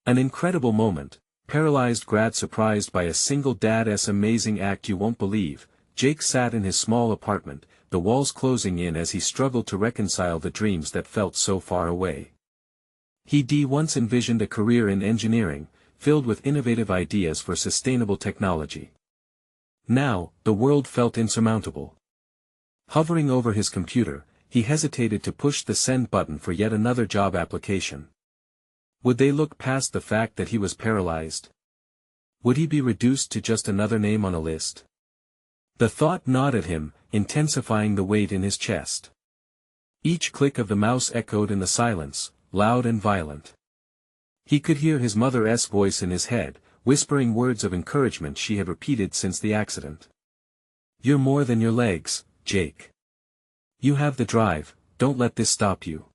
An incredible moment. Paralyzed Grad surprised by a single dad's amazing act you won't believe. Jake sat in his small apartment, the walls closing in as he struggled to reconcile the dreams that felt so far away. He once envisioned a career in engineering, filled with innovative ideas for sustainable technology. Now, the world felt insurmountable. Hovering over his computer, he hesitated to push the send button for yet another job application. Would they look past the fact that he was paralyzed? Would he be reduced to just another name on a list? The thought gnawed at him, intensifying the weight in his chest. Each click of the mouse echoed in the silence, loud and violent. He could hear his mother's voice in his head, whispering words of encouragement she had repeated since the accident. "You're more than your legs, Jake. You have the drive, don't let this stop you."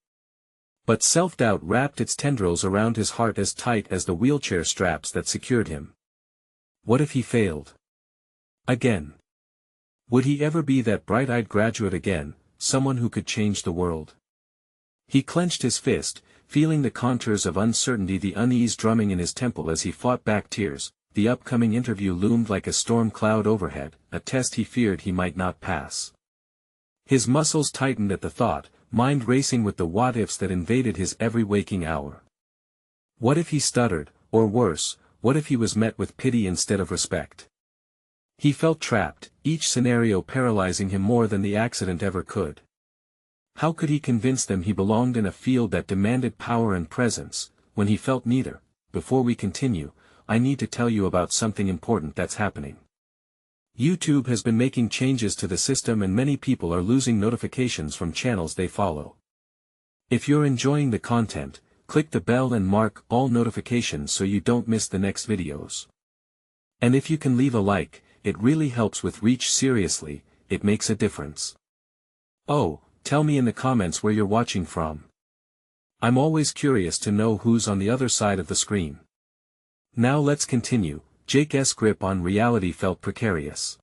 But self-doubt wrapped its tendrils around his heart as tight as the wheelchair straps that secured him. What if he failed? Again. Would he ever be that bright-eyed graduate again, someone who could change the world? He clenched his fist, feeling the contours of uncertainty, the unease drumming in his temple as he fought back tears. The upcoming interview loomed like a storm cloud overhead, a test he feared he might not pass. His muscles tightened at the thought, mind racing with the what-ifs that invaded his every waking hour. What if he stuttered, or worse, what if he was met with pity instead of respect? He felt trapped, each scenario paralyzing him more than the accident ever could. How could he convince them he belonged in a field that demanded power and presence, when he felt neither? Before we continue, I need to tell you about something important that's happening. YouTube has been making changes to the system and many people are losing notifications from channels they follow. If you're enjoying the content, click the bell and mark all notifications so you don't miss the next videos. And if you can leave a like, it really helps with reach. Seriously, it makes a difference. Oh, tell me in the comments where you're watching from. I'm always curious to know who's on the other side of the screen. Now let's continue. Jake's grip on reality felt precarious.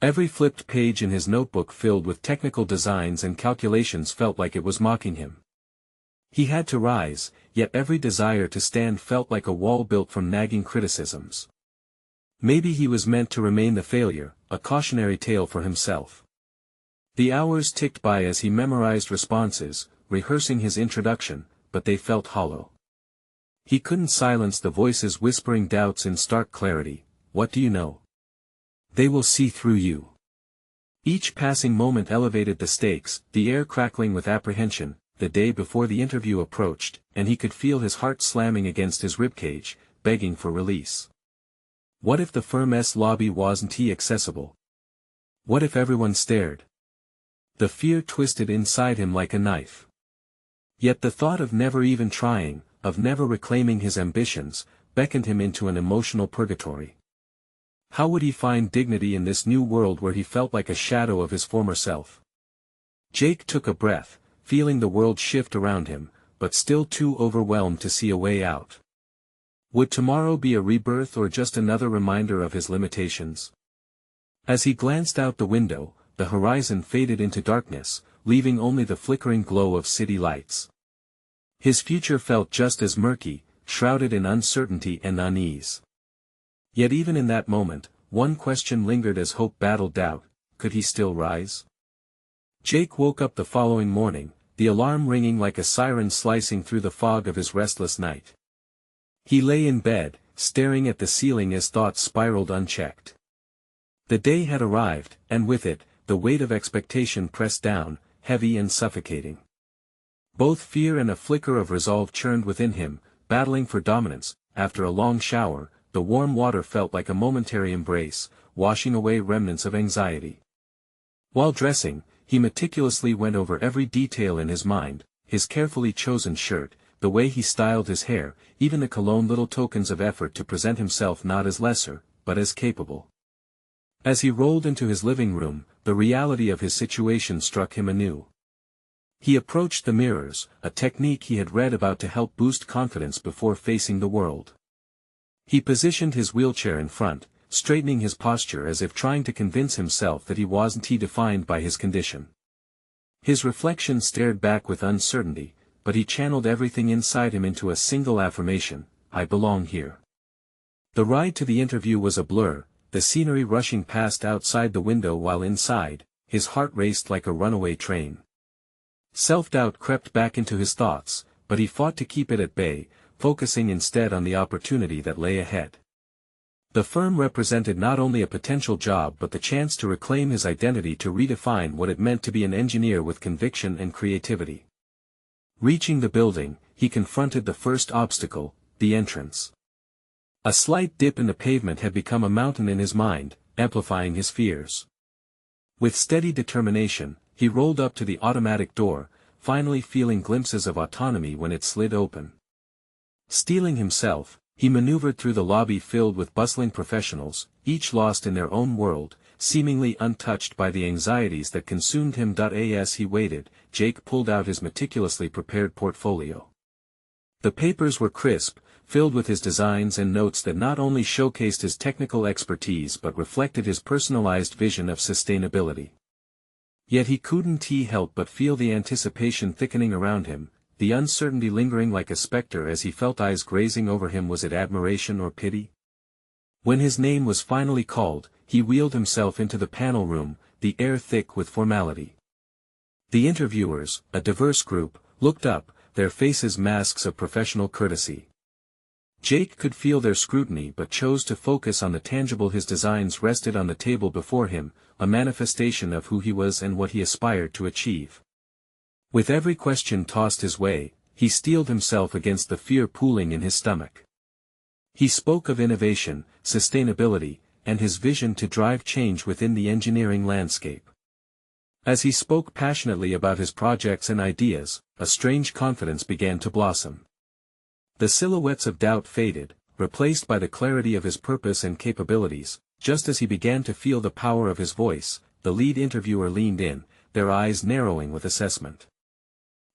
Every flipped page in his notebook filled with technical designs and calculations felt like it was mocking him. He had to rise, yet every desire to stand felt like a wall built from nagging criticisms. Maybe he was meant to remain the failure, a cautionary tale for himself. The hours ticked by as he memorized responses, rehearsing his introduction, but they felt hollow. He couldn't silence the voices whispering doubts in stark clarity. What do you know? They will see through you. Each passing moment elevated the stakes, the air crackling with apprehension. The day before the interview approached, and he could feel his heart slamming against his ribcage, begging for release. What if the firm's lobby wasn't accessible? What if everyone stared? The fear twisted inside him like a knife. Yet the thought of never even trying, of never reclaiming his ambitions, beckoned him into an emotional purgatory. How would he find dignity in this new world where he felt like a shadow of his former self? Jake took a breath, feeling the world shift around him, but still too overwhelmed to see a way out. Would tomorrow be a rebirth or just another reminder of his limitations? As he glanced out the window, the horizon faded into darkness, leaving only the flickering glow of city lights. His future felt just as murky, shrouded in uncertainty and unease. Yet even in that moment, one question lingered as hope battled doubt: could he still rise? Jake woke up the following morning, the alarm ringing like a siren slicing through the fog of his restless night. He lay in bed, staring at the ceiling as thoughts spiraled unchecked. The day had arrived, and with it, the weight of expectation pressed down, heavy and suffocating. Both fear and a flicker of resolve churned within him, battling for dominance. After a long shower, the warm water felt like a momentary embrace, washing away remnants of anxiety. While dressing, he meticulously went over every detail in his mind, his carefully chosen shirt, the way he styled his hair, even the cologne, little tokens of effort to present himself not as lesser, but as capable. As he rolled into his living room, the reality of his situation struck him anew. He approached the mirrors, a technique he had read about to help boost confidence before facing the world. He positioned his wheelchair in front, straightening his posture as if trying to convince himself that he wasn't defined by his condition. His reflection stared back with uncertainty, but he channeled everything inside him into a single affirmation: I belong here. The ride to the interview was a blur, the scenery rushing past outside the window while inside, his heart raced like a runaway train. Self-doubt crept back into his thoughts, but he fought to keep it at bay, focusing instead on the opportunity that lay ahead. The firm represented not only a potential job but the chance to reclaim his identity, to redefine what it meant to be an engineer with conviction and creativity. Reaching the building, he confronted the first obstacle, the entrance. A slight dip in the pavement had become a mountain in his mind, amplifying his fears. With steady determination, he rolled up to the automatic door, finally feeling glimpses of autonomy when it slid open. Steeling himself, he maneuvered through the lobby filled with bustling professionals, each lost in their own world, seemingly untouched by the anxieties that consumed him. As he waited, Jake pulled out his meticulously prepared portfolio. The papers were crisp, filled with his designs and notes that not only showcased his technical expertise but reflected his personalized vision of sustainability. Yet he couldn't help but feel the anticipation thickening around him, the uncertainty lingering like a specter as he felt eyes grazing over him. Was it admiration or pity? When his name was finally called, he wheeled himself into the panel room, the air thick with formality. The interviewers, a diverse group, looked up, their faces masks of professional courtesy. Jake could feel their scrutiny but chose to focus on the tangible. His designs rested on the table before him, a manifestation of who he was and what he aspired to achieve. With every question tossed his way, he steeled himself against the fear pooling in his stomach. He spoke of innovation, sustainability, and his vision to drive change within the engineering landscape. As he spoke passionately about his projects and ideas, a strange confidence began to blossom. The silhouettes of doubt faded, replaced by the clarity of his purpose and capabilities. Just as he began to feel the power of his voice, the lead interviewer leaned in, their eyes narrowing with assessment.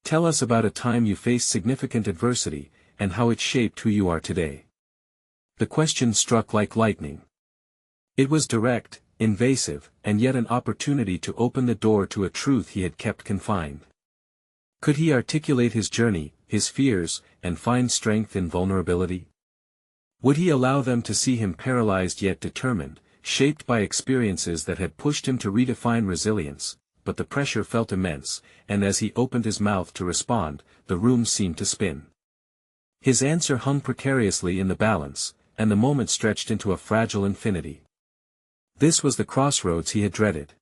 Tell us about a time you faced significant adversity, and how it shaped who you are today. The question struck like lightning. It was direct, invasive, and yet an opportunity to open the door to a truth he had kept confined. Could he articulate his journey, his fears, and find strength in vulnerability? Would he allow them to see him paralyzed yet determined, shaped by experiences that had pushed him to redefine resilience? But the pressure felt immense, and as he opened his mouth to respond, the room seemed to spin. His answer hung precariously in the balance, and the moment stretched into a fragile infinity. This was the crossroads he had dreaded.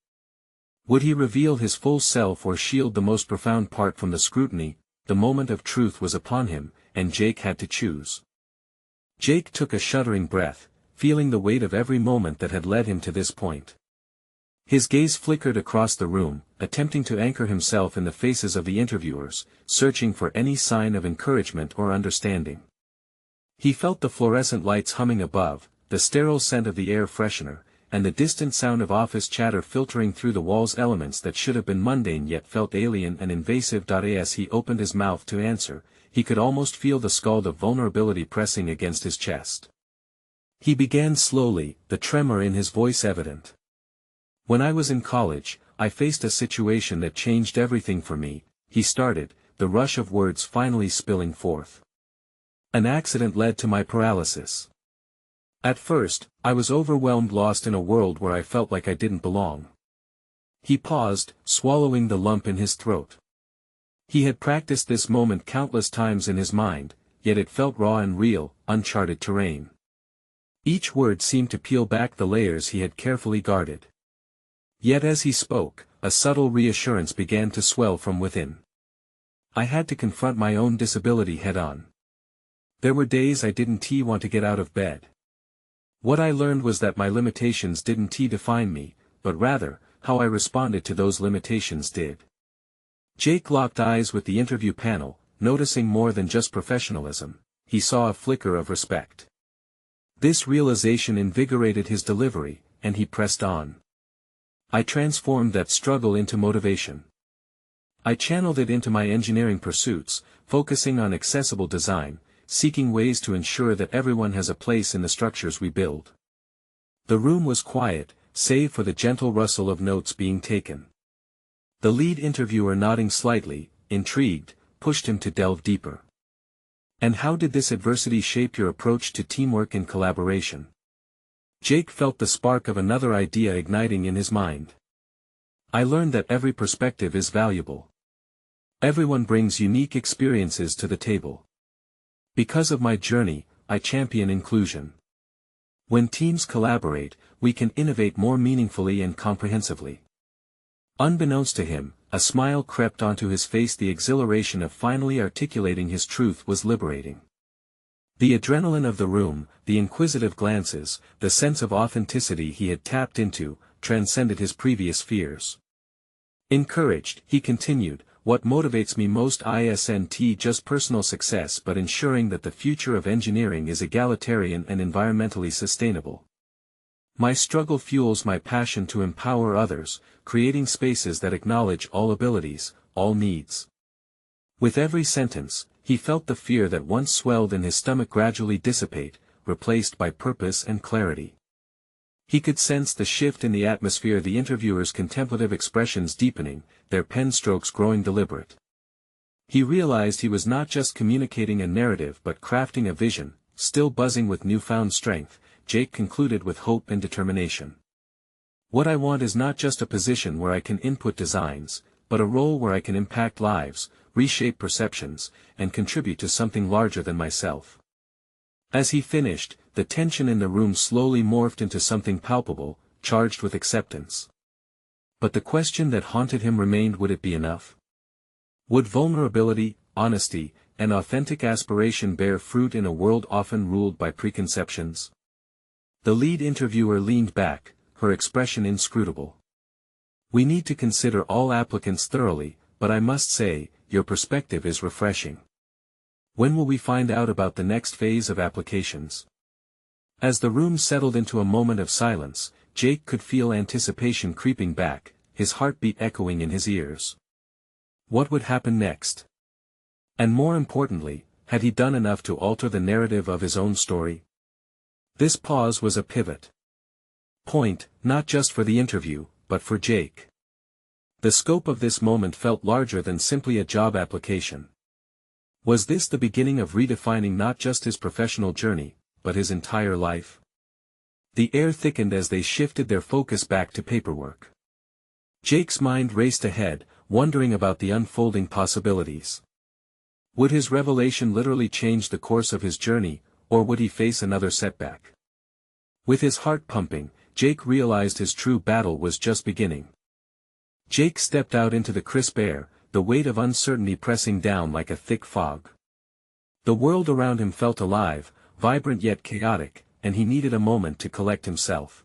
Would he reveal his full self or shield the most profound part from the scrutiny? The moment of truth was upon him, and Jake had to choose. Jake took a shuddering breath, feeling the weight of every moment that had led him to this point. His gaze flickered across the room, attempting to anchor himself in the faces of the interviewers, searching for any sign of encouragement or understanding. He felt the fluorescent lights humming above, the sterile scent of the air freshener, and the distant sound of office chatter filtering through the walls, elements that should have been mundane yet felt alien and invasive. As he opened his mouth to answer, he could almost feel the scald of vulnerability pressing against his chest. He began slowly, the tremor in his voice evident. When I was in college, I faced a situation that changed everything for me, he started, the rush of words finally spilling forth. An accident led to my paralysis. At first, I was overwhelmed, lost in a world where I felt like I didn't belong. He paused, swallowing the lump in his throat. He had practiced this moment countless times in his mind, yet it felt raw and real, uncharted terrain. Each word seemed to peel back the layers he had carefully guarded. Yet as he spoke, a subtle reassurance began to swell from within. I had to confront my own disability head-on. There were days I didn't want to get out of bed. What I learned was that my limitations didn't define me, but rather, how I responded to those limitations did. Jake locked eyes with the interview panel, noticing more than just professionalism. He saw a flicker of respect. This realization invigorated his delivery, and he pressed on. I transformed that struggle into motivation. I channeled it into my engineering pursuits, focusing on accessible design, seeking ways to ensure that everyone has a place in the structures we build. The room was quiet, save for the gentle rustle of notes being taken. The lead interviewer, nodding slightly, intrigued, pushed him to delve deeper. And how did this adversity shape your approach to teamwork and collaboration? Jake felt the spark of another idea igniting in his mind. I learned that every perspective is valuable. Everyone brings unique experiences to the table. Because of my journey, I champion inclusion. When teams collaborate, we can innovate more meaningfully and comprehensively. Unbeknownst to him, a smile crept onto his face. The exhilaration of finally articulating his truth was liberating. The adrenaline of the room, the inquisitive glances, the sense of authenticity he had tapped into, transcended his previous fears. Encouraged, he continued, what motivates me most isn't just personal success but ensuring that the future of engineering is egalitarian and environmentally sustainable. My struggle fuels my passion to empower others, creating spaces that acknowledge all abilities, all needs. With every sentence, he felt the fear that once swelled in his stomach gradually dissipate, replaced by purpose and clarity. He could sense the shift in the atmosphere, the interviewer's contemplative expressions deepening, their pen strokes growing deliberate. He realized he was not just communicating a narrative but crafting a vision. Still buzzing with newfound strength, Jake concluded with hope and determination. What I want is not just a position where I can input designs, but a role where I can impact lives, reshape perceptions, and contribute to something larger than myself. As he finished, the tension in the room slowly morphed into something palpable, charged with acceptance. But the question that haunted him remained: would it be enough? Would vulnerability, honesty, and authentic aspiration bear fruit in a world often ruled by preconceptions? The lead interviewer leaned back, her expression inscrutable. We need to consider all applicants thoroughly, but I must say, your perspective is refreshing. When will we find out about the next phase of applications? As the room settled into a moment of silence, Jake could feel anticipation creeping back, his heartbeat echoing in his ears. What would happen next? And more importantly, had he done enough to alter the narrative of his own story? This pause was a pivot point, not just for the interview, but for Jake. The scope of this moment felt larger than simply a job application. Was this the beginning of redefining not just his professional journey, but his entire life? The air thickened as they shifted their focus back to paperwork. Jake's mind raced ahead, wondering about the unfolding possibilities. Would his revelation literally change the course of his journey, or would he face another setback? With his heart pumping, Jake realized his true battle was just beginning. Jake stepped out into the crisp air, the weight of uncertainty pressing down like a thick fog. The world around him felt alive, vibrant yet chaotic, and he needed a moment to collect himself.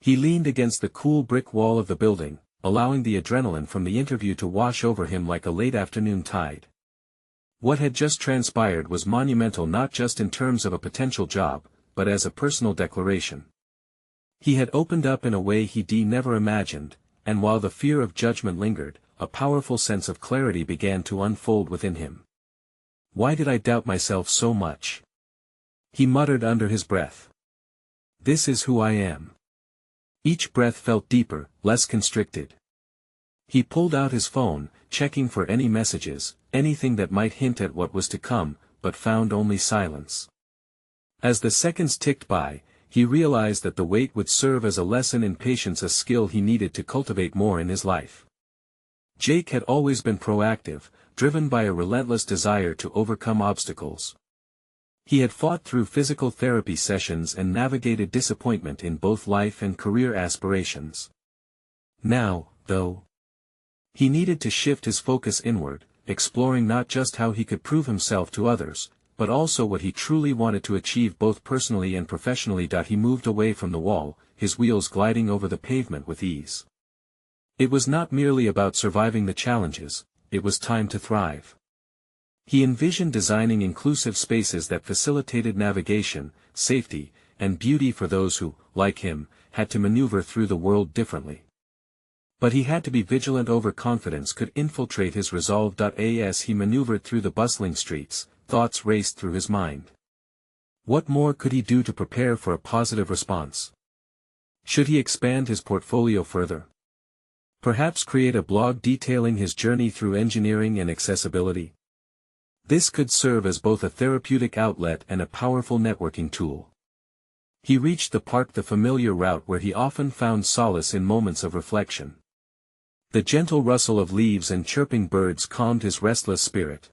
He leaned against the cool brick wall of the building, allowing the adrenaline from the interview to wash over him like a late afternoon tide. What had just transpired was monumental, not just in terms of a potential job, but as a personal declaration. He had opened up in a way he'd never imagined, and while the fear of judgment lingered, a powerful sense of clarity began to unfold within him. Why did I doubt myself so much? He muttered under his breath. This is who I am. Each breath felt deeper, less constricted. He pulled out his phone, checking for any messages, anything that might hint at what was to come, but found only silence. As the seconds ticked by, he realized that the wait would serve as a lesson in patience, a skill he needed to cultivate more in his life. Jake had always been proactive, driven by a relentless desire to overcome obstacles. He had fought through physical therapy sessions and navigated disappointment in both life and career aspirations. Now, though, he needed to shift his focus inward, exploring not just how he could prove himself to others, but also what he truly wanted to achieve both personally and professionally. He moved away from the wall, his wheels gliding over the pavement with ease. It was not merely about surviving the challenges, it was time to thrive. He envisioned designing inclusive spaces that facilitated navigation, safety, and beauty for those who, like him, had to maneuver through the world differently. But he had to be vigilant. Overconfidence could infiltrate his resolve. As he maneuvered through the bustling streets, thoughts raced through his mind. What more could he do to prepare for a positive response? Should he expand his portfolio further? Perhaps create a blog detailing his journey through engineering and accessibility? This could serve as both a therapeutic outlet and a powerful networking tool. He reached the park, the familiar route where he often found solace in moments of reflection. The gentle rustle of leaves and chirping birds calmed his restless spirit.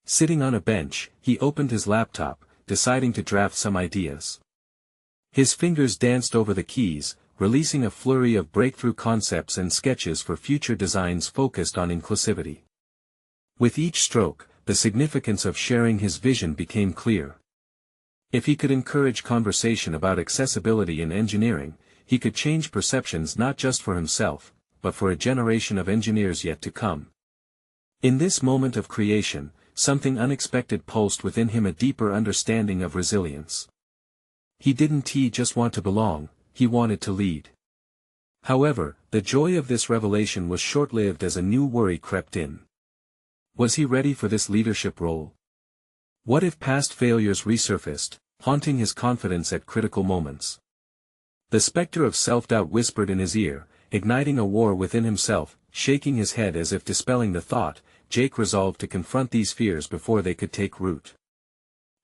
Sitting on a bench, he opened his laptop, deciding to draft some ideas. His fingers danced over the keys, releasing a flurry of breakthrough concepts and sketches for future designs focused on inclusivity. With each stroke, the significance of sharing his vision became clear. If he could encourage conversation about accessibility in engineering, he could change perceptions not just for himself, but for a generation of engineers yet to come. In this moment of creation, something unexpected pulsed within him, a deeper understanding of resilience. He didn't just want to belong, he wanted to lead. However, the joy of this revelation was short-lived as a new worry crept in. Was he ready for this leadership role? What if past failures resurfaced, haunting his confidence at critical moments? The specter of self-doubt whispered in his ear, igniting a war within himself. Shaking his head as if dispelling the thought, Jake resolved to confront these fears before they could take root.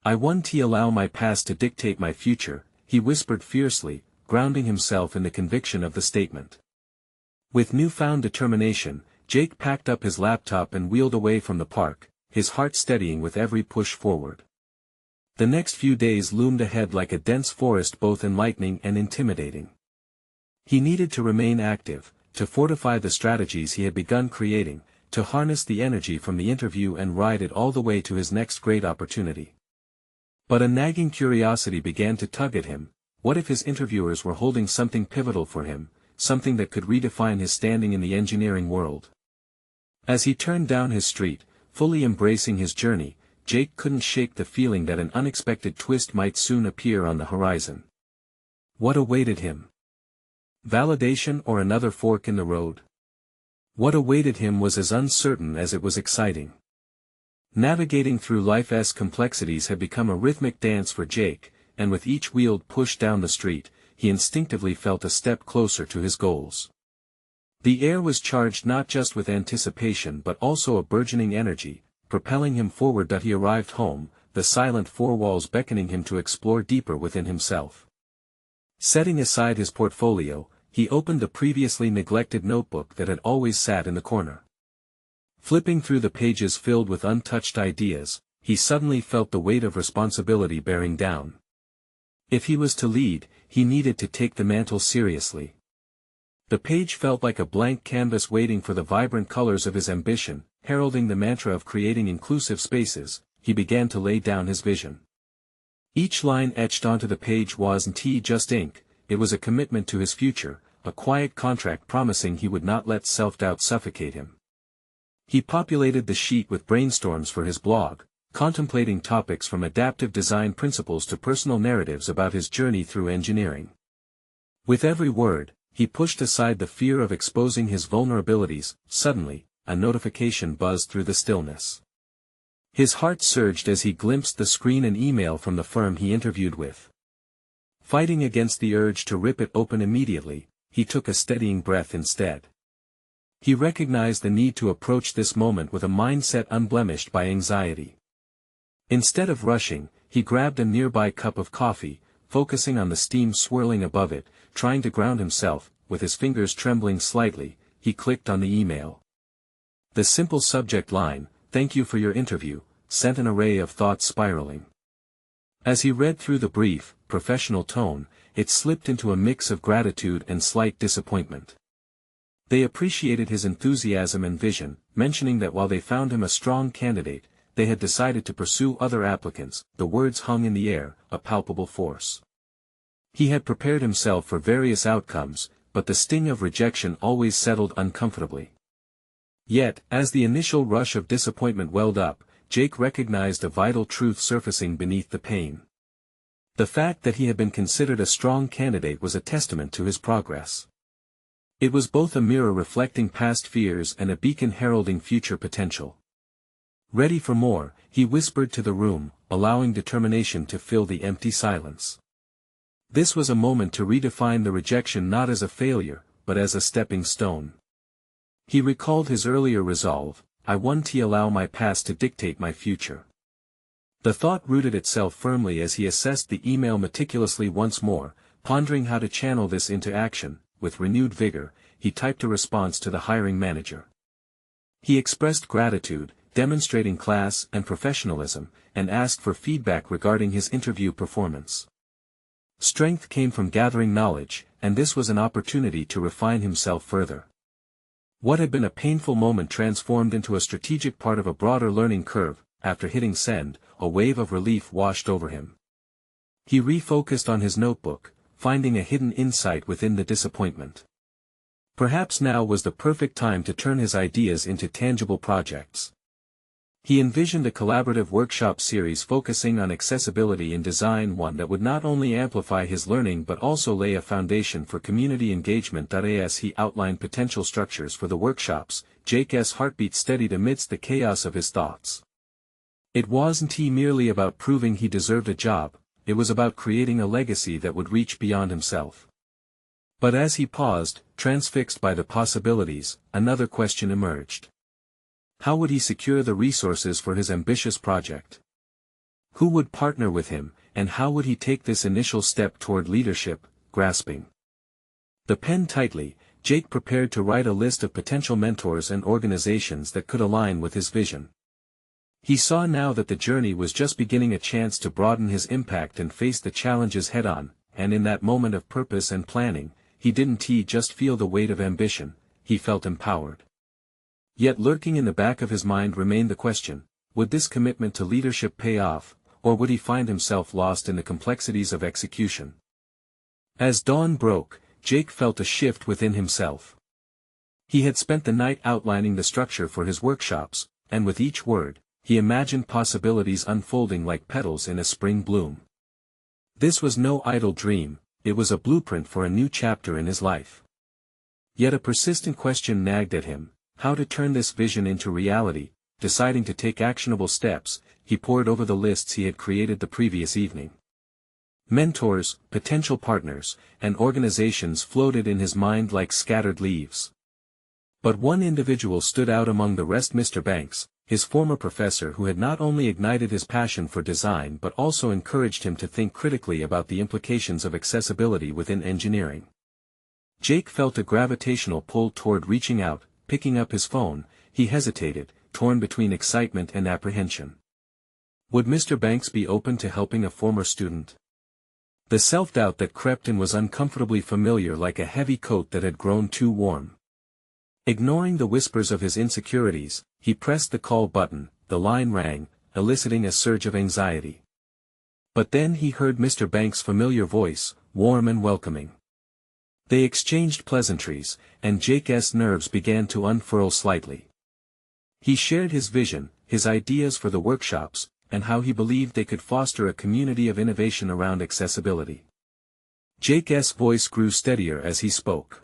I won't allow my past to dictate my future, he whispered fiercely, grounding himself in the conviction of the statement. With newfound determination, Jake packed up his laptop and wheeled away from the park, his heart steadying with every push forward. The next few days loomed ahead like a dense forest, both enlightening and intimidating. He needed to remain active, to fortify the strategies he had begun creating, to harness the energy from the interview and ride it all the way to his next great opportunity. But a nagging curiosity began to tug at him. What if his interviewers were holding something pivotal for him, something that could redefine his standing in the engineering world? As he turned down his street, fully embracing his journey, Jake couldn't shake the feeling that an unexpected twist might soon appear on the horizon. What awaited him? Validation or another fork in the road? What awaited him was as uncertain as it was exciting. Navigating through life's complexities had become a rhythmic dance for Jake, and with each wheeled push down the street, he instinctively felt a step closer to his goals. The air was charged not just with anticipation but also a burgeoning energy, propelling him forward. He arrived home, the silent four walls beckoning him to explore deeper within himself. Setting aside his portfolio, he opened the previously neglected notebook that had always sat in the corner. Flipping through the pages filled with untouched ideas, he suddenly felt the weight of responsibility bearing down. If he was to lead, he needed to take the mantle seriously. The page felt like a blank canvas waiting for the vibrant colors of his ambition, heralding the mantra of creating inclusive spaces. He began to lay down his vision. Each line etched onto the page wasn't just ink, it was a commitment to his future, a quiet contract promising he would not let self-doubt suffocate him. He populated the sheet with brainstorms for his blog, contemplating topics from adaptive design principles to personal narratives about his journey through engineering. With every word, he pushed aside the fear of exposing his vulnerabilities. Suddenly, a notification buzzed through the stillness. His heart surged as he glimpsed the screen, an email from the firm he interviewed with. Fighting against the urge to rip it open immediately, he took a steadying breath instead. He recognized the need to approach this moment with a mindset unblemished by anxiety. Instead of rushing, he grabbed a nearby cup of coffee, focusing on the steam swirling above it, trying to ground himself. With his fingers trembling slightly, he clicked on the email. The simple subject line, "Thank you for your interview," sent an array of thoughts spiraling. As he read through the brief, professional tone, it slipped into a mix of gratitude and slight disappointment. They appreciated his enthusiasm and vision, mentioning that while they found him a strong candidate, they had decided to pursue other applicants. The words hung in the air, a palpable force. He had prepared himself for various outcomes, but the sting of rejection always settled uncomfortably. Yet, as the initial rush of disappointment welled up, Jake recognized a vital truth surfacing beneath the pain. The fact that he had been considered a strong candidate was a testament to his progress. It was both a mirror reflecting past fears and a beacon heralding future potential. Ready for more, he whispered to the room, allowing determination to fill the empty silence. This was a moment to redefine the rejection not as a failure, but as a stepping stone. He recalled his earlier resolve, I won't allow my past to dictate my future. The thought rooted itself firmly as he assessed the email meticulously once more, pondering how to channel this into action. With renewed vigor, he typed a response to the hiring manager. He expressed gratitude, demonstrating class and professionalism, and asked for feedback regarding his interview performance. Strength came from gathering knowledge, and this was an opportunity to refine himself further. What had been a painful moment transformed into a strategic part of a broader learning curve. After hitting send, a wave of relief washed over him. He refocused on his notebook, finding a hidden insight within the disappointment. Perhaps now was the perfect time to turn his ideas into tangible projects. He envisioned a collaborative workshop series focusing on accessibility in design, one that would not only amplify his learning but also lay a foundation for community engagement. As he outlined potential structures for the workshops, Jake's heartbeat steadied amidst the chaos of his thoughts. It wasn't merely about proving he deserved a job, it was about creating a legacy that would reach beyond himself. But as he paused, transfixed by the possibilities, another question emerged. How would he secure the resources for his ambitious project? Who would partner with him, and how would he take this initial step toward leadership? Grasping the pen tightly, Jake prepared to write a list of potential mentors and organizations that could align with his vision. He saw now that the journey was just beginning, a chance to broaden his impact and face the challenges head-on, and in that moment of purpose and planning, he didn't just feel the weight of ambition, he felt empowered. Yet lurking in the back of his mind remained the question, would this commitment to leadership pay off, or would he find himself lost in the complexities of execution? As dawn broke, Jake felt a shift within himself. He had spent the night outlining the structure for his workshops, and with each word, he imagined possibilities unfolding like petals in a spring bloom. This was no idle dream, it was a blueprint for a new chapter in his life. Yet a persistent question nagged at him, how to turn this vision into reality. Deciding to take actionable steps, he pored over the lists he had created the previous evening. Mentors, potential partners, and organizations floated in his mind like scattered leaves. But one individual stood out among the rest: Mr. Banks, his former professor, who had not only ignited his passion for design but also encouraged him to think critically about the implications of accessibility within engineering. Jake felt a gravitational pull toward reaching out. Picking up his phone, he hesitated, torn between excitement and apprehension. Would Mr. Banks be open to helping a former student? The self-doubt that crept in was uncomfortably familiar, like a heavy coat that had grown too warm. Ignoring the whispers of his insecurities, he pressed the call button. The line rang, eliciting a surge of anxiety. But then he heard Mr. Banks' familiar voice, warm and welcoming. They exchanged pleasantries, and Jake's nerves began to unfurl slightly. He shared his vision, his ideas for the workshops, and how he believed they could foster a community of innovation around accessibility. Jake's voice grew steadier as he spoke.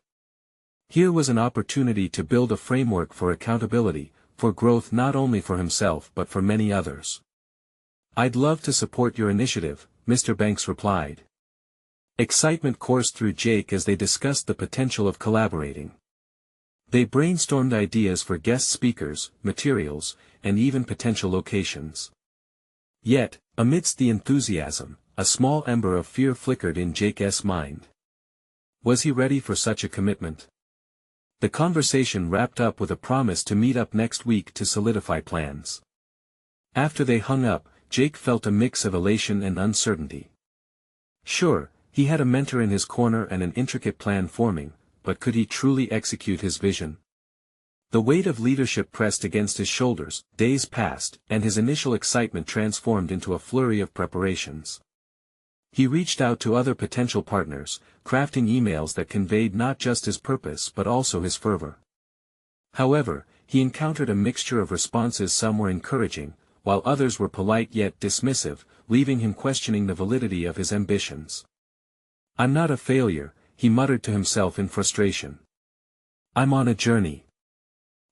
Here was an opportunity to build a framework for accountability, for growth, not only for himself but for many others. I'd love to support your initiative, Mr. Banks replied. Excitement coursed through Jake as they discussed the potential of collaborating. They brainstormed ideas for guest speakers, materials, and even potential locations. Yet, amidst the enthusiasm, a small ember of fear flickered in Jake's mind. Was he ready for such a commitment? The conversation wrapped up with a promise to meet up next week to solidify plans. After they hung up, Jake felt a mix of elation and uncertainty. Sure, he had a mentor in his corner and an intricate plan forming, but could he truly execute his vision? The weight of leadership pressed against his shoulders. Days passed, and his initial excitement transformed into a flurry of preparations. He reached out to other potential partners, crafting emails that conveyed not just his purpose but also his fervor. However, he encountered a mixture of responses. Some were encouraging, while others were polite yet dismissive, leaving him questioning the validity of his ambitions. "I'm not a failure," he muttered to himself in frustration. "I'm on a journey."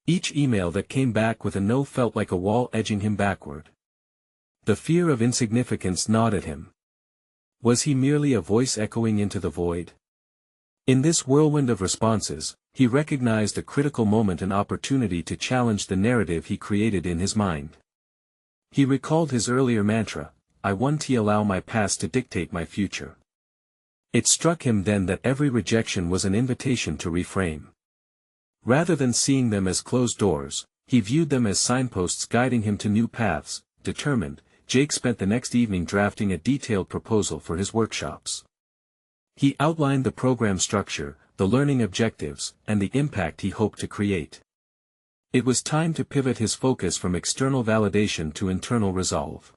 Each email that came back with a no felt like a wall edging him backward. The fear of insignificance gnawed at him. Was he merely a voice echoing into the void? In this whirlwind of responses, He recognized a critical moment and opportunity to challenge the narrative he created in his mind. He recalled his earlier mantra, "I won't allow my past to dictate my future." It struck him then that every rejection was an invitation to reframe. Rather than seeing them as closed doors, he viewed them as signposts guiding him to new paths. Determined, Jake spent the next evening drafting a detailed proposal for his workshops. He outlined the program structure, the learning objectives, and the impact he hoped to create. It was time to pivot his focus from external validation to internal resolve.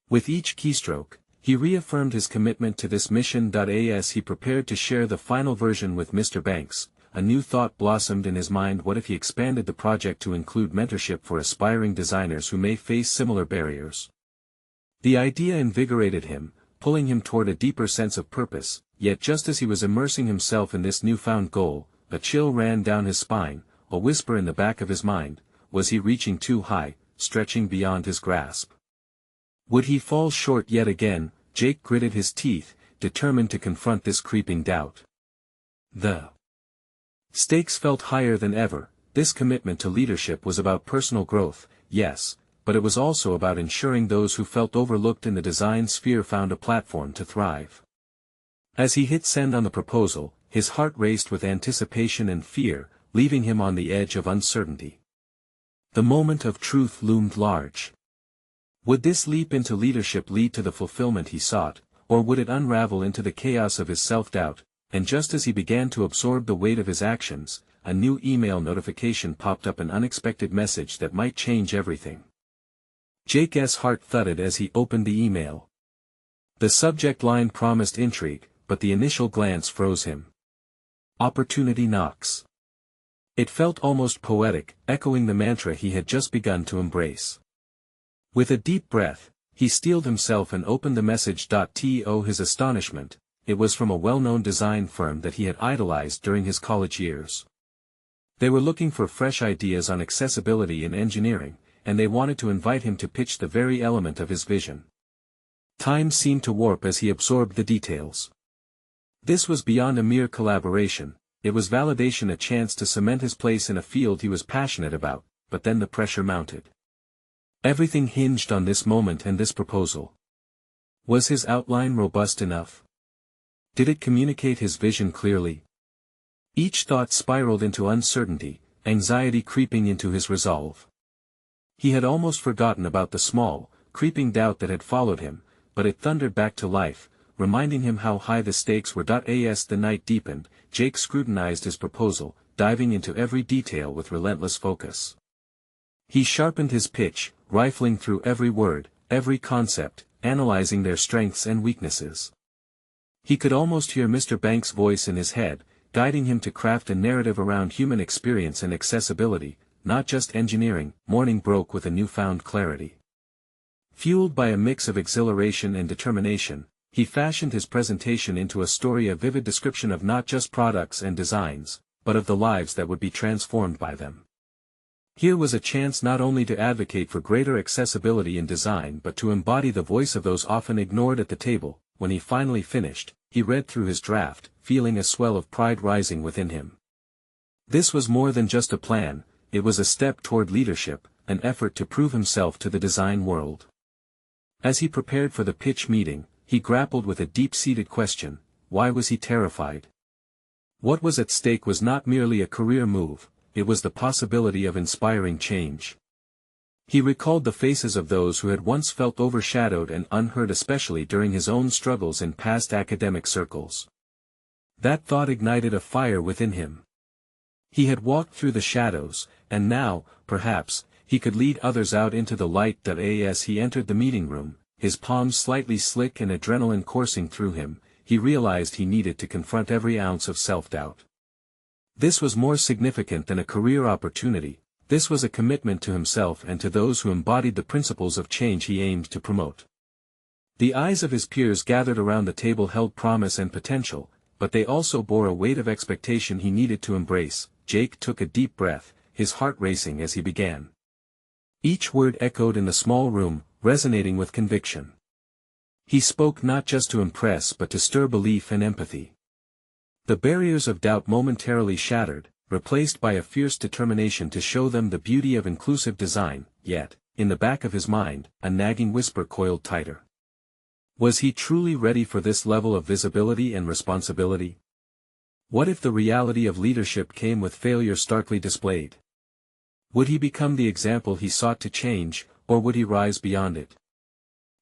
With each keystroke, he reaffirmed his commitment to this mission. As he prepared to share the final version with Mr. Banks, a new thought blossomed in his mind. What if he expanded the project to include mentorship for aspiring designers who may face similar barriers? The idea invigorated him, pulling him toward a deeper sense of purpose. Yet just as he was immersing himself in this newfound goal, a chill ran down his spine, a whisper in the back of his mind. Was he reaching too high, stretching beyond his grasp? Would he fall short yet again? Jake gritted his teeth, determined to confront this creeping doubt. The stakes felt higher than ever. This commitment to leadership was about personal growth, yes, but it was also about ensuring those who felt overlooked in the design sphere found a platform to thrive. As he hit send on the proposal, his heart raced with anticipation and fear, leaving him on the edge of uncertainty. The moment of truth loomed large. Would this leap into leadership lead to the fulfillment he sought, or would it unravel into the chaos of his self-doubt? And just as he began to absorb the weight of his actions, a new email notification popped up, an unexpected message that might change everything. Jake's heart thudded as he opened the email. The subject line promised intrigue, but the initial glance froze him. Opportunity knocks. It felt almost poetic, echoing the mantra he had just begun to embrace. With a deep breath, he steeled himself and opened the message. To his astonishment, it was from a well-known design firm that he had idolized during his college years. They were looking for fresh ideas on accessibility in engineering, and they wanted to invite him to pitch the very element of his vision. Time seemed to warp as he absorbed the details. This was beyond a mere collaboration, it was validation, a chance to cement his place in a field he was passionate about. But then the pressure mounted. Everything hinged on this moment and this proposal. Was his outline robust enough? Did it communicate his vision clearly? Each thought spiraled into uncertainty, anxiety creeping into his resolve. He had almost forgotten about the small, creeping doubt that had followed him, but it thundered back to life, reminding him how high the stakes were. As the night deepened, Jake scrutinized his proposal, diving into every detail with relentless focus. He sharpened his pitch, rifling through every word, every concept, analyzing their strengths and weaknesses. He could almost hear Mr. Banks' voice in his head, guiding him to craft a narrative around human experience and accessibility, not just engineering. Morning broke with a newfound clarity. Fueled by a mix of exhilaration and determination, he fashioned his presentation into a story, a vivid description of not just products and designs, but of the lives that would be transformed by them. Here was a chance not only to advocate for greater accessibility in design but to embody the voice of those often ignored at the table. When he finally finished, he read through his draft, feeling a swell of pride rising within him. This was more than just a plan, it was a step toward leadership, an effort to prove himself to the design world. As he prepared for the pitch meeting, he grappled with a deep-seated question: why was he terrified? What was at stake was not merely a career move, it was the possibility of inspiring change. He recalled the faces of those who had once felt overshadowed and unheard, especially during his own struggles in past academic circles. That thought ignited a fire within him. He had walked through the shadows, and now, perhaps, he could lead others out into the light. As he entered the meeting room, his palms slightly slick and adrenaline coursing through him, he realized he needed to confront every ounce of self-doubt. This was more significant than a career opportunity, this was a commitment to himself and to those who embodied the principles of change he aimed to promote. The eyes of his peers gathered around the table held promise and potential, but they also bore a weight of expectation he needed to embrace. Jake took a deep breath, his heart racing as he began. Each word echoed in the small room, resonating with conviction. He spoke not just to impress but to stir belief and empathy. The barriers of doubt momentarily shattered, replaced by a fierce determination to show them the beauty of inclusive design, yet, in the back of his mind, a nagging whisper coiled tighter. Was he truly ready for this level of visibility and responsibility? What if the reality of leadership came with failure starkly displayed? Would he become the example he sought to change, or would he rise beyond it?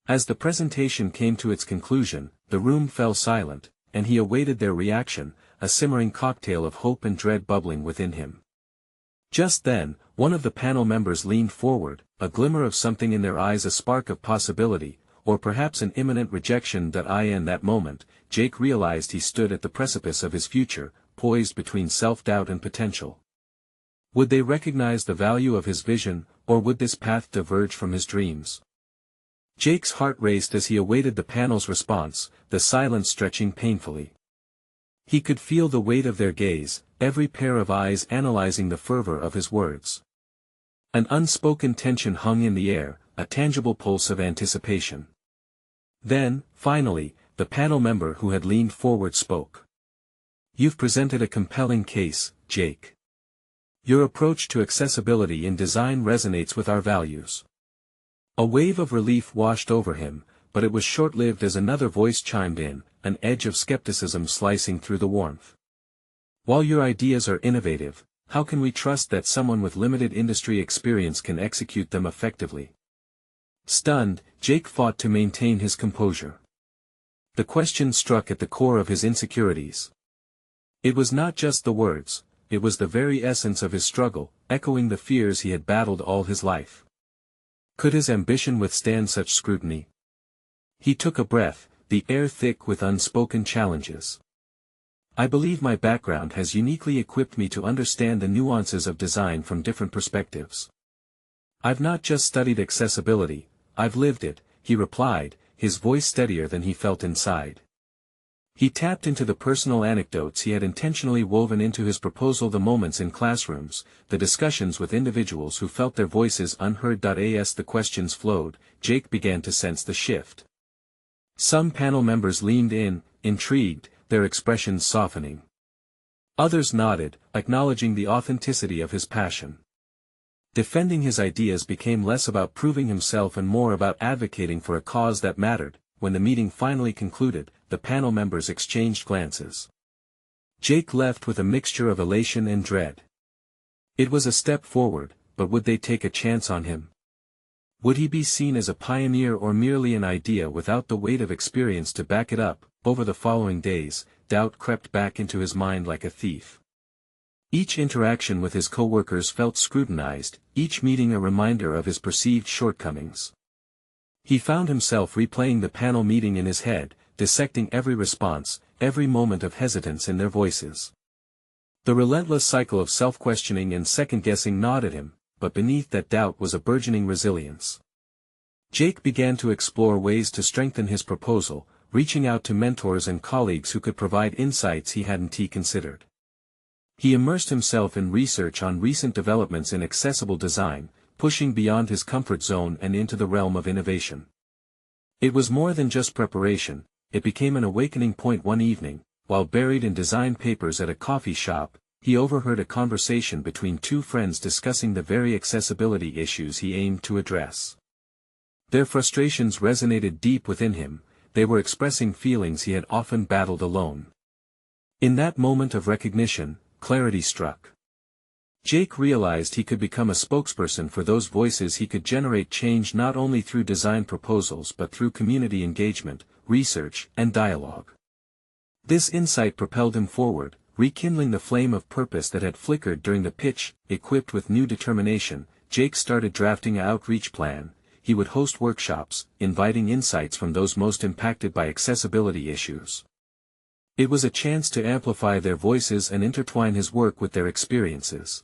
As the presentation came to its conclusion, the room fell silent, and he awaited their reaction, a simmering cocktail of hope and dread bubbling within him. Just then, one of the panel members leaned forward, a glimmer of something in their eyes, a spark of possibility, or perhaps an imminent rejection in that moment, Jake realized he stood at the precipice of his future, poised between self-doubt and potential. Would they recognize the value of his vision, or would this path diverge from his dreams? Jake's heart raced as he awaited the panel's response, the silence stretching painfully. He could feel the weight of their gaze, every pair of eyes analyzing the fervor of his words. An unspoken tension hung in the air, a tangible pulse of anticipation. Then, finally, the panel member who had leaned forward spoke. "You've presented a compelling case, Jake. Your approach to accessibility in design resonates with our values." A wave of relief washed over him, but it was short-lived as another voice chimed in, an edge of skepticism slicing through the warmth. "While your ideas are innovative, how can we trust that someone with limited industry experience can execute them effectively?" Stunned, Jake fought to maintain his composure. The question struck at the core of his insecurities. It was not just the words, it was the very essence of his struggle, echoing the fears he had battled all his life. Could his ambition withstand such scrutiny? He took a breath, the air thick with unspoken challenges. "I believe my background has uniquely equipped me to understand the nuances of design from different perspectives. I've not just studied accessibility, I've lived it," he replied, his voice steadier than he felt inside. He tapped into the personal anecdotes he had intentionally woven into his proposal, the moments in classrooms, the discussions with individuals who felt their voices unheard. As the questions flowed, Jake began to sense the shift. Some panel members leaned in, intrigued, their expressions softening. Others nodded, acknowledging the authenticity of his passion. Defending his ideas became less about proving himself and more about advocating for a cause that mattered. When the meeting finally concluded, the panel members exchanged glances. Jake left with a mixture of elation and dread. It was a step forward, but would they take a chance on him? Would he be seen as a pioneer or merely an idea without the weight of experience to back it up? Over the following days, doubt crept back into his mind like a thief. Each interaction with his coworkers felt scrutinized, each meeting a reminder of his perceived shortcomings. He found himself replaying the panel meeting in his head, dissecting every response, every moment of hesitance in their voices. The relentless cycle of self-questioning and second-guessing gnawed at him, but beneath that doubt was a burgeoning resilience. Jake began to explore ways to strengthen his proposal, reaching out to mentors and colleagues who could provide insights he hadn't considered. He immersed himself in research on recent developments in accessible design, pushing beyond his comfort zone and into the realm of innovation. It was more than just preparation, it became an awakening point. One evening, while buried in design papers at a coffee shop, he overheard a conversation between two friends discussing the very accessibility issues he aimed to address. Their frustrations resonated deep within him, they were expressing feelings he had often battled alone. In that moment of recognition, clarity struck. Jake realized he could become a spokesperson for those voices. He could generate change not only through design proposals but through community engagement, research, and dialogue. This insight propelled him forward, rekindling the flame of purpose that had flickered during the pitch. Equipped with new determination, Jake started drafting an outreach plan. He would host workshops, inviting insights from those most impacted by accessibility issues. It was a chance to amplify their voices and intertwine his work with their experiences.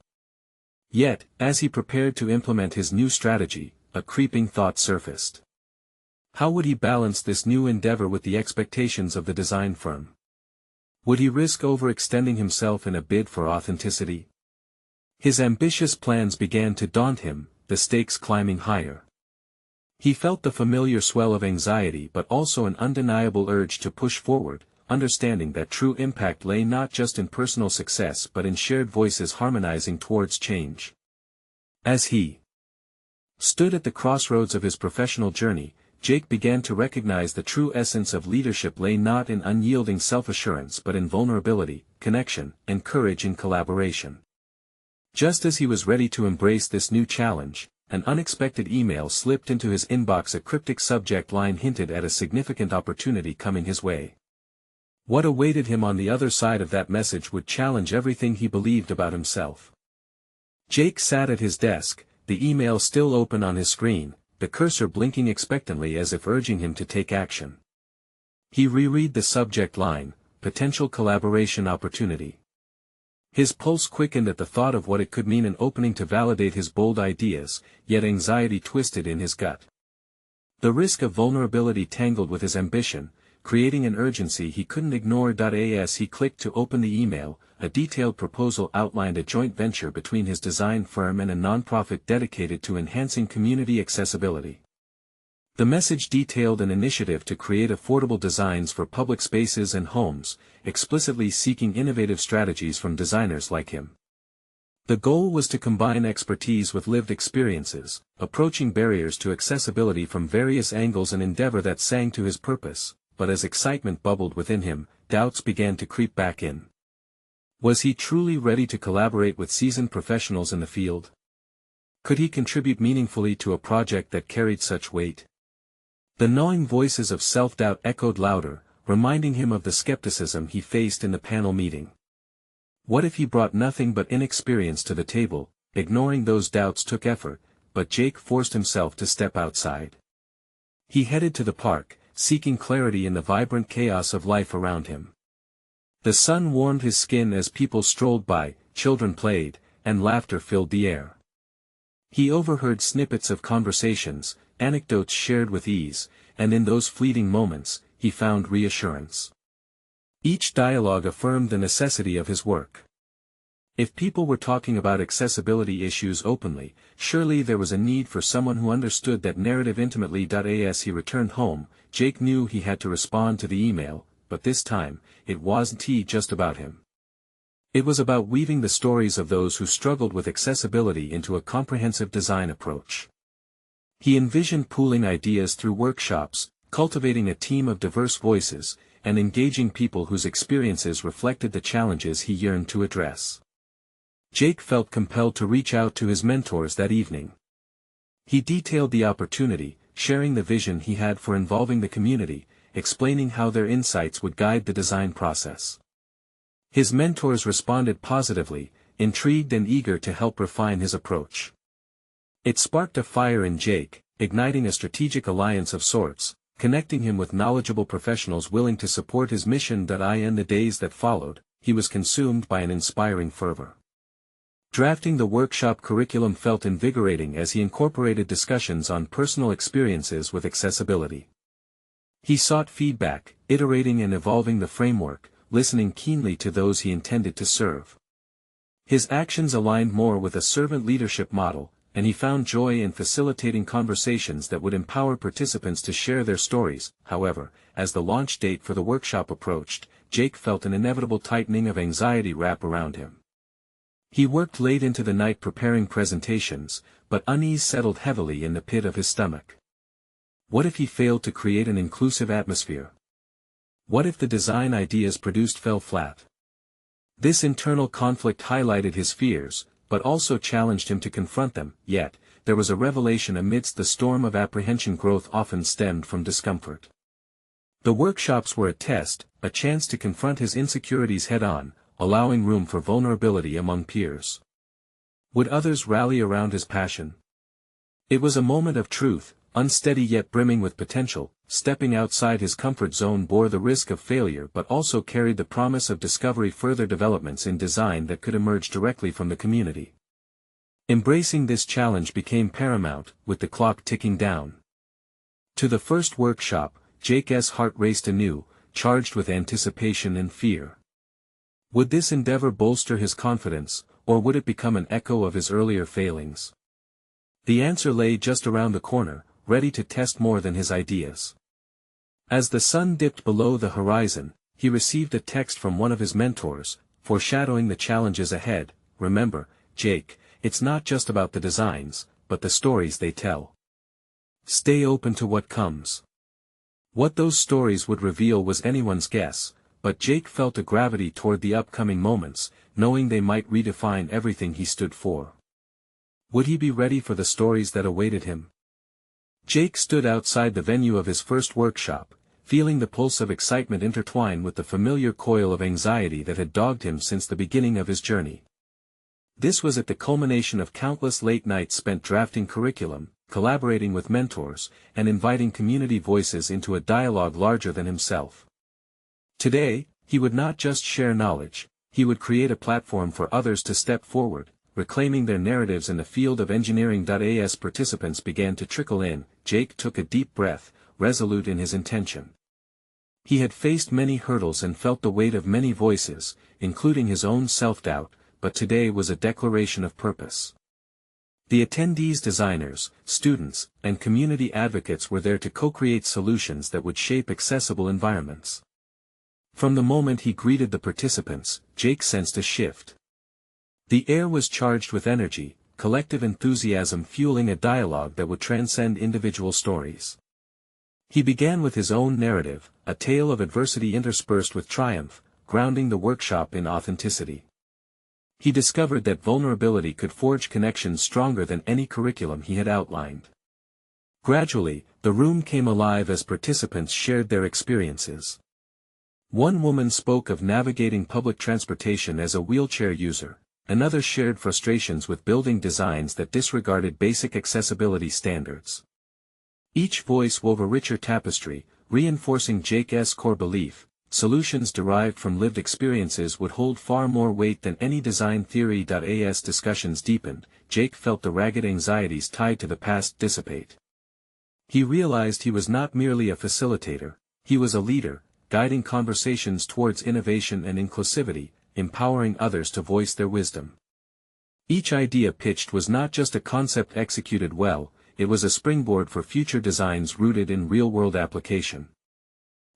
Yet, as he prepared to implement his new strategy, a creeping thought surfaced. How would he balance this new endeavor with the expectations of the design firm? Would he risk overextending himself in a bid for authenticity? His ambitious plans began to daunt him, the stakes climbing higher. He felt the familiar swell of anxiety but also an undeniable urge to push forward, understanding that true impact lay not just in personal success but in shared voices harmonizing towards change. As he stood at the crossroads of his professional journey, Jake began to recognize the true essence of leadership lay not in unyielding self-assurance but in vulnerability, connection, and courage in collaboration. Just as he was ready to embrace this new challenge, an unexpected email slipped into his inbox. A cryptic subject line hinted at a significant opportunity coming his way. What awaited him on the other side of that message would challenge everything he believed about himself. Jake sat at his desk, the email still open on his screen, the cursor blinking expectantly as if urging him to take action. He reread the subject line, potential collaboration opportunity. His pulse quickened at the thought of what it could mean, an opening to validate his bold ideas, yet anxiety twisted in his gut. The risk of vulnerability tangled with his ambition, creating an urgency he couldn't ignore. As he clicked to open the email, a detailed proposal outlined a joint venture between his design firm and a nonprofit dedicated to enhancing community accessibility. The message detailed an initiative to create affordable designs for public spaces and homes, explicitly seeking innovative strategies from designers like him. The goal was to combine expertise with lived experiences, approaching barriers to accessibility from various angles, an endeavor that sang to his purpose, but as excitement bubbled within him, doubts began to creep back in. Was he truly ready to collaborate with seasoned professionals in the field? Could he contribute meaningfully to a project that carried such weight? The gnawing voices of self-doubt echoed louder, reminding him of the skepticism he faced in the panel meeting. What if he brought nothing but inexperience to the table? Ignoring those doubts took effort, but Jake forced himself to step outside. He headed to the park, seeking clarity in the vibrant chaos of life around him. The sun warmed his skin as people strolled by, children played, and laughter filled the air. He overheard snippets of conversations, anecdotes shared with ease, and in those fleeting moments, he found reassurance. Each dialogue affirmed the necessity of his work. If people were talking about accessibility issues openly, surely there was a need for someone who understood that narrative intimately. As he returned home, Jake knew he had to respond to the email, but this time, it wasn't just about him. It was about weaving the stories of those who struggled with accessibility into a comprehensive design approach. He envisioned pooling ideas through workshops, cultivating a team of diverse voices, and engaging people whose experiences reflected the challenges he yearned to address. Jake felt compelled to reach out to his mentors that evening. He detailed the opportunity, sharing the vision he had for involving the community, explaining how their insights would guide the design process. His mentors responded positively, intrigued and eager to help refine his approach. It sparked a fire in Jake, igniting a strategic alliance of sorts, connecting him with knowledgeable professionals willing to support his mission. In the days that followed, he was consumed by an inspiring fervor. Drafting the workshop curriculum felt invigorating as he incorporated discussions on personal experiences with accessibility. He sought feedback, iterating and evolving the framework, listening keenly to those he intended to serve. His actions aligned more with a servant leadership model, and he found joy in facilitating conversations that would empower participants to share their stories. However, as the launch date for the workshop approached, Jake felt an inevitable tightening of anxiety wrap around him. He worked late into the night preparing presentations, but unease settled heavily in the pit of his stomach. What if he failed to create an inclusive atmosphere? What if the design ideas produced fell flat? This internal conflict highlighted his fears, but also challenged him to confront them. Yet, there was a revelation amidst the storm of apprehension: growth often stemmed from discomfort. The workshops were a test, a chance to confront his insecurities head-on, allowing room for vulnerability among peers. Would others rally around his passion? It was a moment of truth, unsteady yet brimming with potential. Stepping outside his comfort zone bore the risk of failure but also carried the promise of discovery, further developments in design that could emerge directly from the community. Embracing this challenge became paramount, with the clock ticking down to the first workshop. Jake's heart raced anew, charged with anticipation and fear. Would this endeavor bolster his confidence, or would it become an echo of his earlier failings? The answer lay just around the corner, ready to test more than his ideas. As the sun dipped below the horizon, he received a text from one of his mentors, foreshadowing the challenges ahead. "Remember, Jake, it's not just about the designs, but the stories they tell. Stay open to what comes." What those stories would reveal was anyone's guess, but Jake felt a gravity toward the upcoming moments, knowing they might redefine everything he stood for. Would he be ready for the stories that awaited him? Jake stood outside the venue of his first workshop, feeling the pulse of excitement intertwine with the familiar coil of anxiety that had dogged him since the beginning of his journey. This was at the culmination of countless late nights spent drafting curriculum, collaborating with mentors, and inviting community voices into a dialogue larger than himself. Today, he would not just share knowledge, he would create a platform for others to step forward, reclaiming their narratives in the field of engineering. As participants began to trickle in, Jake took a deep breath, resolute in his intention. He had faced many hurdles and felt the weight of many voices, including his own self-doubt, but today was a declaration of purpose. The attendees, designers, students, and community advocates were there to co-create solutions that would shape accessible environments. From the moment he greeted the participants, Jake sensed a shift. The air was charged with energy, collective enthusiasm fueling a dialogue that would transcend individual stories. He began with his own narrative, a tale of adversity interspersed with triumph, grounding the workshop in authenticity. He discovered that vulnerability could forge connections stronger than any curriculum he had outlined. Gradually, the room came alive as participants shared their experiences. One woman spoke of navigating public transportation as a wheelchair user, another shared frustrations with building designs that disregarded basic accessibility standards. Each voice wove a richer tapestry, reinforcing Jake's core belief: solutions derived from lived experiences would hold far more weight than any design theory. As discussions deepened, Jake felt the ragged anxieties tied to the past dissipate. He realized he was not merely a facilitator, he was a leader, guiding conversations towards innovation and inclusivity, empowering others to voice their wisdom. Each idea pitched was not just a concept executed well, it was a springboard for future designs rooted in real-world application.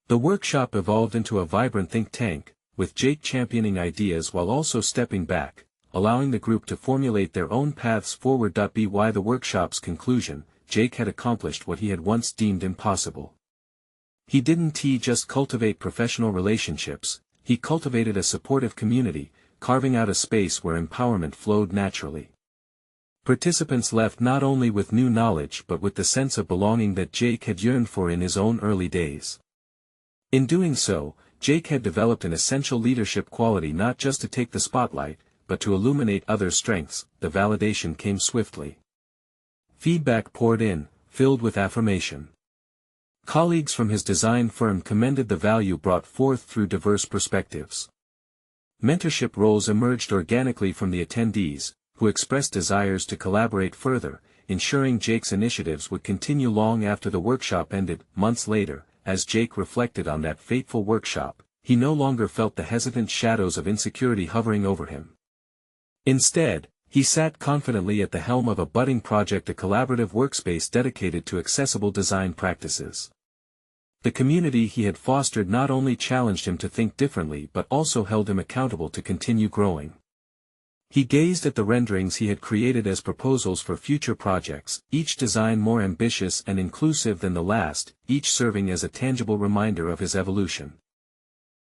The workshop evolved into a vibrant think tank, with Jake championing ideas while also stepping back, allowing the group to formulate their own paths forward. By the workshop's conclusion, Jake had accomplished what he had once deemed impossible. He didn't just cultivate professional relationships, he cultivated a supportive community, carving out a space where empowerment flowed naturally. Participants left not only with new knowledge but with the sense of belonging that Jake had yearned for in his own early days. In doing so, Jake had developed an essential leadership quality, not just to take the spotlight, but to illuminate others' strengths. The validation came swiftly. Feedback poured in, filled with affirmation. Colleagues from his design firm commended the value brought forth through diverse perspectives. Mentorship roles emerged organically from the attendees, who expressed desires to collaborate further, ensuring Jake's initiatives would continue long after the workshop ended. Months later, as Jake reflected on that fateful workshop, he no longer felt the hesitant shadows of insecurity hovering over him. Instead, he sat confidently at the helm of a budding project, a collaborative workspace dedicated to accessible design practices. The community he had fostered not only challenged him to think differently but also held him accountable to continue growing. He gazed at the renderings he had created as proposals for future projects, each design more ambitious and inclusive than the last, each serving as a tangible reminder of his evolution.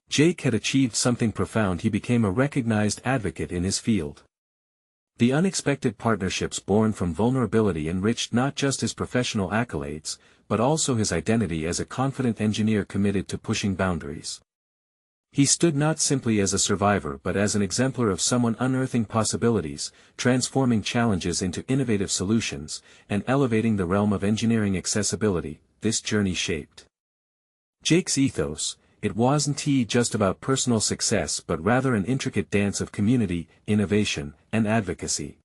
Jake had achieved something profound. He became a recognized advocate in his field. The unexpected partnerships born from vulnerability enriched not just his professional accolades, but also his identity as a confident engineer committed to pushing boundaries. He stood not simply as a survivor but as an exemplar of someone unearthing possibilities, transforming challenges into innovative solutions, and elevating the realm of engineering accessibility. This journey shaped Jake's ethos. It wasn't just about personal success but rather an intricate dance of community, innovation, and advocacy.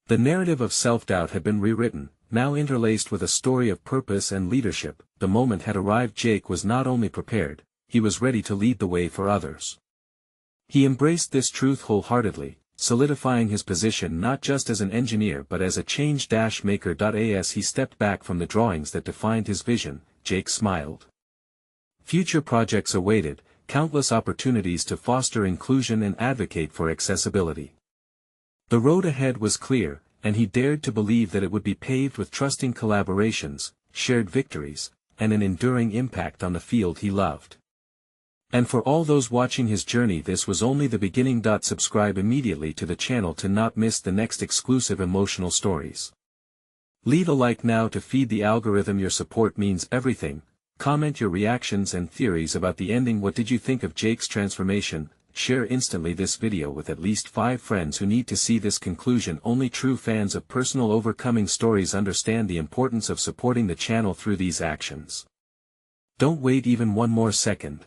The narrative of self-doubt had been rewritten, now interlaced with a story of purpose and leadership. The moment had arrived. Jake was not only prepared, he was ready to lead the way for others. He embraced this truth wholeheartedly, solidifying his position not just as an engineer but as a change-maker. As he stepped back from the drawings that defined his vision, Jake smiled. Future projects awaited, countless opportunities to foster inclusion and advocate for accessibility. The road ahead was clear, and he dared to believe that it would be paved with trusting collaborations, shared victories, and an enduring impact on the field he loved. And for all those watching his journey, this was only the beginning. Subscribe immediately to the channel to not miss the next exclusive emotional stories. Leave a like now to feed the algorithm. Your support means everything. Comment your reactions and theories about the ending. What did you think of Jake's transformation? Share instantly this video with at least 5 friends who need to see this conclusion. Only true fans of personal overcoming stories understand the importance of supporting the channel through these actions. Don't wait even one more second.